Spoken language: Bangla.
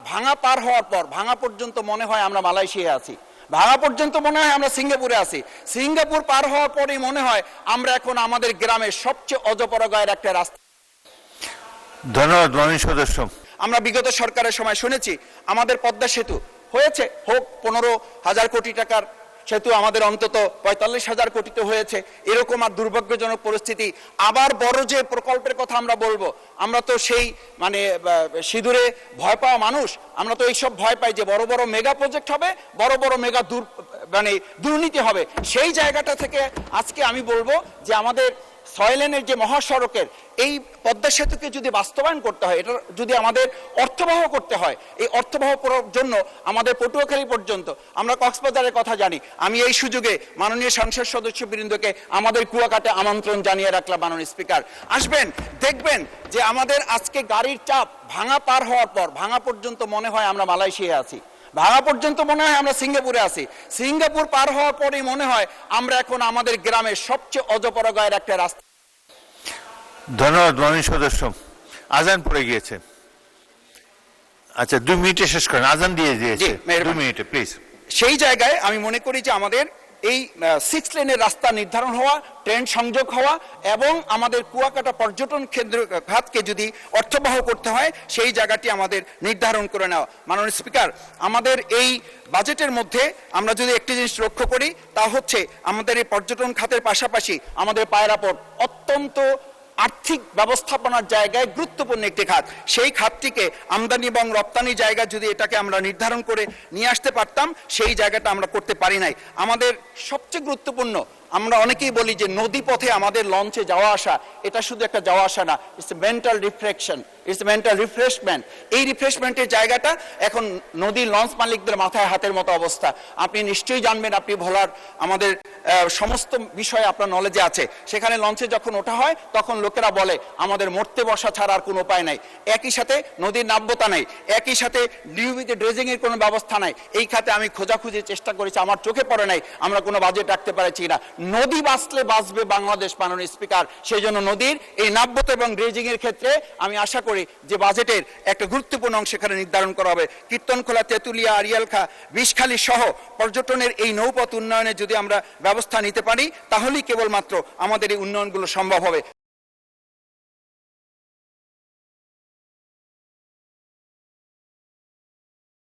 ভাঙা পার হওয়ার পর ভাঙা পর্যন্ত মনে হয় আমরা মালয়েশিয়ায় আছি, ভাঙা পর্যন্ত মনে হয় আমরা সিঙ্গাপুরে আছি, সিঙ্গাপুর পার হওয়ার পরেই মনে হয় আমরা এখন আমাদের গ্রামের সবচেয়ে অজপরগায়ের একটা রাস্তা। ধন্যবাদ মাননীয় সদস্য। আমরা বিগত সরকারের সময় শুনেছি আমাদের পদ্মা সেতু হয়েছে, হোক 15,000 কোটি টাকার সেতু, আমাদের অন্তত 45,000 কোটিতে হয়েছে, এরকম আর দুর্ভাগ্যজনক পরিস্থিতি। আবার বড় যে প্রকল্পের কথা আমরা বলবো, আমরা তো সেই সিঁদুরে ভয় পাওয়া মানুষ, আমরা তো এইসব ভয় পাই যে বড় বড় মেগা প্রজেক্ট হবে, বড় বড় মেগা দুর্নীতি হবে। সেই জায়গাটা থেকে আজকে আমি বলবো যে আমাদের 6 লেনের যে মহাসড়কের এই পদ্মা সেতুকে যদি বাস্তবায়ন করতে হয়, এটা যদি আমাদের অর্থবহ করতে হয়, এই অর্থবহ করার জন্য আমাদের পটুয়াখালী পর্যন্ত, আমরা কক্সবাজারের কথা জানি, আমি এই সুযোগে মাননীয় সংসদ সদস্যবৃন্দকে আমাদের কুয়াকাটা আমন্ত্রণ জানিয়ে রাখলাম। মাননীয় স্পিকার আসবেন, দেখবেন যে আমাদের আজকে গাড়ির চাপ ভাঙা পার হওয়ার পর ভাঙা পর্যন্ত মনে হয় আমরা মালয়েশিয়ায় আছি, ভাঙা পর্যন্ত মনে হয় আমরা সিঙ্গাপুরে আছি, সিঙ্গাপুর পার হওয়ার পরেই মনে হয় আমরা এখন আমাদের গ্রামের সবচেয়ে অজপরগায়ের একটা রাস্তা। ধন্যবাদ মাননীয় সদস্য। আজান পড়ে গিয়েছে, আচ্ছা 2 মিনিটে শেষ করেন, আজান দিয়ে দিয়েছে, 2 মিনিটে প্লিজ। সেই জায়গায় আমি মনে করি যে আমাদের এই 6 লেনের রাস্তা নির্ধারণ হওয়া, ট্রেন সংযোগ হওয়া এবং আমাদের কুয়াকাটা পর্যটন কেন্দ্র খাতকে যদি অর্থবহ করতে হয় সেই জায়গাটি আমাদের নির্ধারণ করে নেওয়া। মাননীয় স্পিকার, আমাদের এই বাজেটের মধ্যে আমরা যদি একটি জিনিস লক্ষ্য করি তা হচ্ছে আমাদের এই পর্যটন খাতের পাশাপাশি আমাদের পায়রা পোর্ট অত্যন্ত আর্থিক ব্যবস্থাপনার জায়গায় গুরুত্বপূর্ণ একটি খাত, সেই খাতটিকে আমদানি এবং রপ্তানি জায়গা যদি এটাকে আমরা নির্ধারণ করে নিয়ে আসতে পারতাম, সেই জায়গাটা আমরা করতে পারি নাই। আমাদের সবচেয়ে গুরুত্বপূর্ণ, আমরা অনেকেই বলি যে নদী পথে আমাদের লঞ্চে যাওয়া আসা, এটা শুধু একটা যাওয়া আসা না, it's mental refraction, it's mental refreshment. এই রিফ্রেশমেন্টের জায়গাটা এখন নদীর লঞ্চ মালিকদের মাথায় হাতের মতো অবস্থা। আপনি নিশ্চয়ই জানবেন, আপনি ভোলার আমাদের সমস্ত বিষয়ে আপনার নলেজে আছে, সেখানে লঞ্চে যখন ওঠা হয় তখন লোকেরা বলে আমাদের মরতে বসা ছাড়া আর কোনো উপায় নাই, একই সাথে নদীর নাব্যতা নেই, একই সাথে নিয়মিত ড্রেজিং এর কোনো ব্যবস্থা নাই। এই খাতে আমি খোঁজাখুঁজির চেষ্টা করেছি, আমার চোখে পড়ে নাই আমরা কোনো বাজেট রাখতে পারছি না। নদী বাঁচলে বাঁচবে বাংলাদেশ। মাননীয় স্পিকার, সেই জন্য নদীর এই নাব্যতা এবং ড্রেজিং এর ক্ষেত্রে আমি আশা করি যে বাজেটের একটা গুরুত্বপূর্ণ অংশ এখানে নির্ধারণ করা হবে। কীর্তনখোলা, তেঁতুলিয়া, আড়িয়ালখা, বিষখালী সহ পর্যটনের এই নৌপথ উন্নয়নে যদি আমরা ব্যবস্থা নিতে পারি তাহলেই কেবলমাত্র আমাদের এই উন্নয়নগুলো সম্ভব হবে।